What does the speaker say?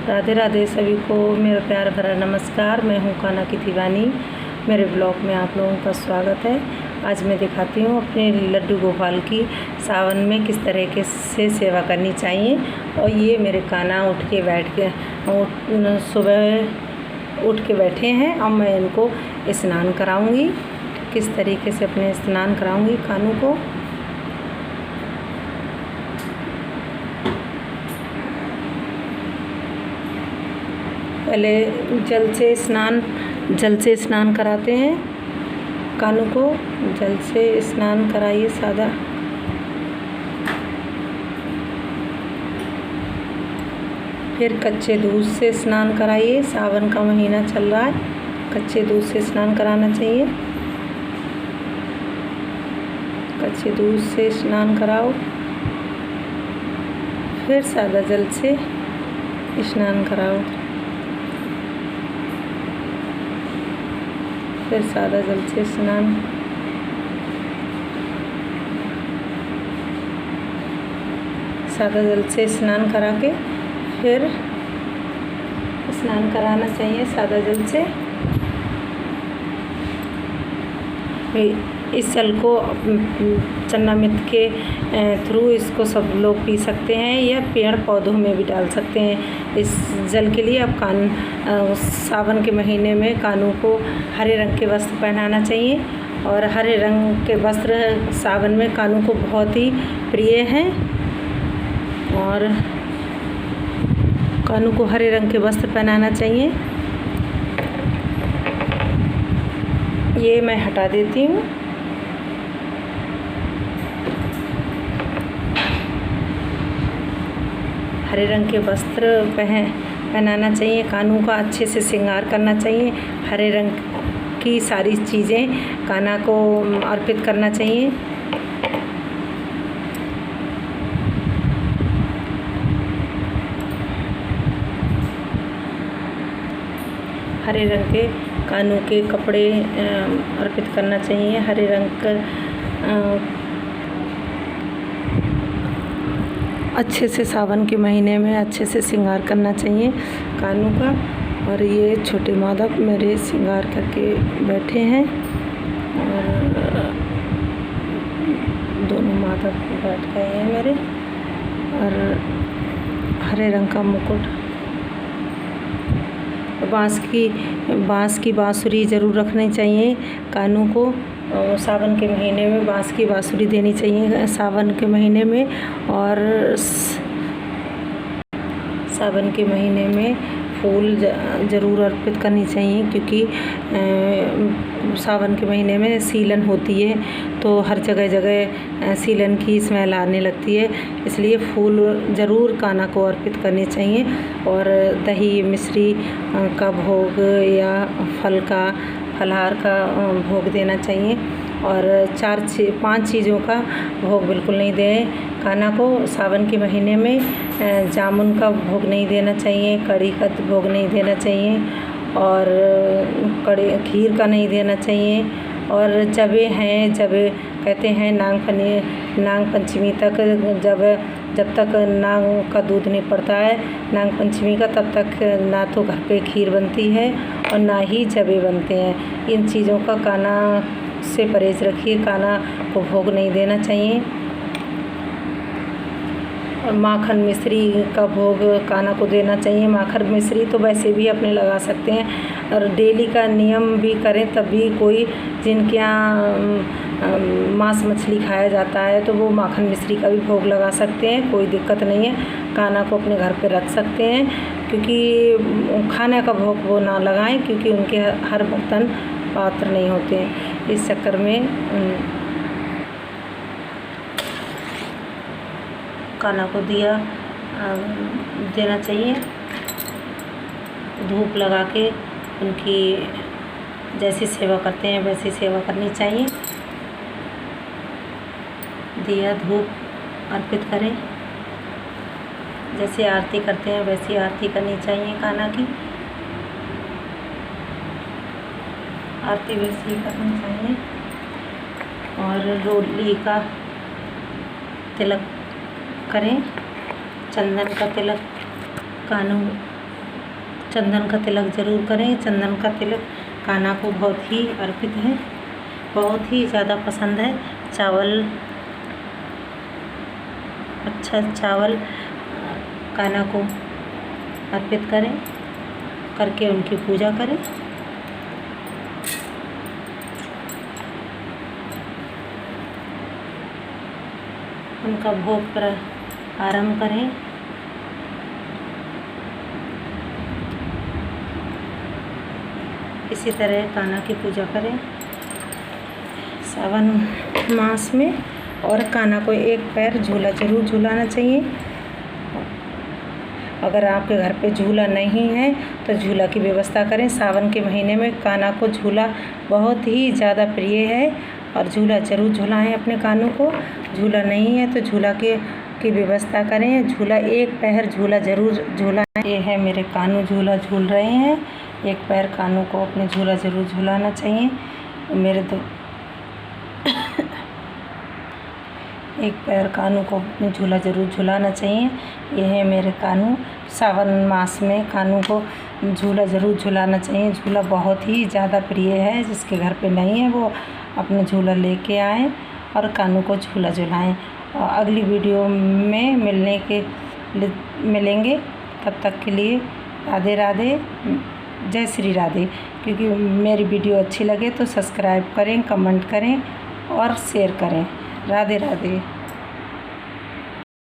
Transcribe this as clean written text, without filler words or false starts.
राधे राधे सभी को मेरा प्यार भरा नमस्कार। मैं हूँ कान्हा की दीवानी। मेरे ब्लॉग में आप लोगों का स्वागत है। आज मैं दिखाती हूँ अपने लड्डू गोपाल की सावन में किस तरीके से सेवा करनी चाहिए। और ये मेरे कान्हा सुबह उठ के बैठे हैं और मैं इनको स्नान कराऊंगी। किस तरीके से अपने स्नान कराऊंगी कान्हा को। पहले जल से स्नान कराते हैं कान्हा को। जल से स्नान कराइए सादा। फिर कच्चे दूध से स्नान कराइए। सावन का महीना चल रहा है, कच्चे दूध से स्नान कराना चाहिए। कच्चे दूध से स्नान कराओ। फिर सादा जल से स्नान कराओ। फिर सादा जल से स्नान करा के फिर स्नान कराना चाहिए सादा जल से। इस जल को चन्नामृत के थ्रू इसको सब लोग पी सकते हैं या पेड़ पौधों में भी डाल सकते हैं। इस जल के लिए अब सावन के महीने में कान्हा को हरे रंग के वस्त्र पहनाना चाहिए। और हरे रंग के वस्त्र सावन में कान्हा को बहुत ही प्रिय हैं। और कान्हा को हरे रंग के वस्त्र पहनाना चाहिए। ये मैं हटा देती हूँ। हरे रंग के वस्त्र पहनाना चाहिए। कान्हा का अच्छे से श्रृंगार करना चाहिए। हरे रंग की सारी चीज़ें कान्हा को अर्पित करना चाहिए। हरे रंग के कान्हा के कपड़े अर्पित करना चाहिए। हरे रंग का अच्छे से सावन के महीने में अच्छे से श्रृंगार करना चाहिए कान्हा का। और ये छोटे माधव मेरे श्रृंगार करके बैठे हैं। और दोनों माधव बैठ गए हैं मेरे। और हरे रंग का मुकुट। बांस की बांसुरी ज़रूर रखनी चाहिए कान्हा को। सावन के महीने में बांस की बांसुरी देनी चाहिए सावन के महीने में। और सावन के महीने में फूल ज़रूर अर्पित करनी चाहिए, क्योंकि सावन के महीने में सीलन होती है तो हर जगह सीलन की स्मेल आने लगती है। इसलिए फूल ज़रूर कान्हा को अर्पित करने चाहिए। और दही मिश्री का भोग या फलाहार का भोग देना चाहिए। और 5 चीज़ों का भोग बिल्कुल नहीं दें कान्हा को। सावन के महीने में जामुन का भोग नहीं देना चाहिए, कड़ी का भोग नहीं देना चाहिए, और खीर का नहीं देना चाहिए। और जबे कहते हैं नाग पंचमी तक, जब तक नाग का दूध नहीं पड़ता है नाग पंचमी का, तब तक ना तो घर पे खीर बनती है और ना ही जबे बनते हैं। इन चीज़ों का कान्हा से परहेज रखिए। कान्हा को भोग नहीं देना चाहिए। और माखन मिश्री का भोग कान्हा को देना चाहिए। माखन मिश्री तो वैसे भी अपने लगा सकते हैं। और डेली का नियम भी करें तब भी कोई जिनके यहाँ मांस मछली खाया जाता है तो वो माखन मिश्री का भी भोग लगा सकते हैं, कोई दिक्कत नहीं है। कान्हा को अपने घर पे रख सकते हैं, क्योंकि खाने का भोग वो ना लगाएं, क्योंकि उनके हर बर्तन पात्र नहीं होते हैं। इस चक्कर में कान्हा को दिया देना चाहिए। धूप लगा के उनकी जैसी सेवा करते हैं वैसी सेवा करनी चाहिए। दिया धूप अर्पित करें, जैसे आरती करते हैं वैसी आरती करनी चाहिए कान्हा की। आरती वैसी करनी चाहिए। और रोली का तिलक करें, चंदन का तिलक कान्हा चंदन का तिलक ज़रूर करें। चंदन का तिलक कान्हा को बहुत ही अर्पित है, बहुत ही ज़्यादा पसंद है। चावल, अच्छा चावल कान्हा को अर्पित करें, करके उनकी पूजा करें। उनका भोग प्रारंभ करें। इसी तरह कान्हा की पूजा करें सावन मास में। और कान्हा को एक पैर झूला ज़रूर झूलाना चाहिए। अगर आपके घर पे झूला नहीं है तो झूला की व्यवस्था करें। सावन के महीने में कान्हा को झूला बहुत ही ज़्यादा प्रिय है और झूला ज़रूर झूलाएं अपने कान्हों को। झूला नहीं है तो झूला की व्यवस्था करें। झूला एक पैर झूला ज़रूर झूलाएं। ये है मेरे कान्हों झूला झूल रहे हैं। एक पैर कान्हों को अपने झूला ज़रूर झूलाना चाहिए। एक पैर कान्हों को अपने झूला ज़रूर झूलाना चाहिए। ये है मेरे कान्हों। सावन मास में कान्हों को झूला ज़रूर झूलाना चाहिए। झूला बहुत ही ज़्यादा प्रिय है। जिसके घर पे नहीं है वो अपना झूला लेके आएँ और कान्हों को झूला झुलाएँ। और अगली वीडियो में मिलेंगे। तब तक के लिए राधे राधे, जय श्री राधे। क्योंकि मेरी वीडियो अच्छी लगे तो सब्सक्राइब करें, कमेंट करें और शेयर करें। राधे राधे।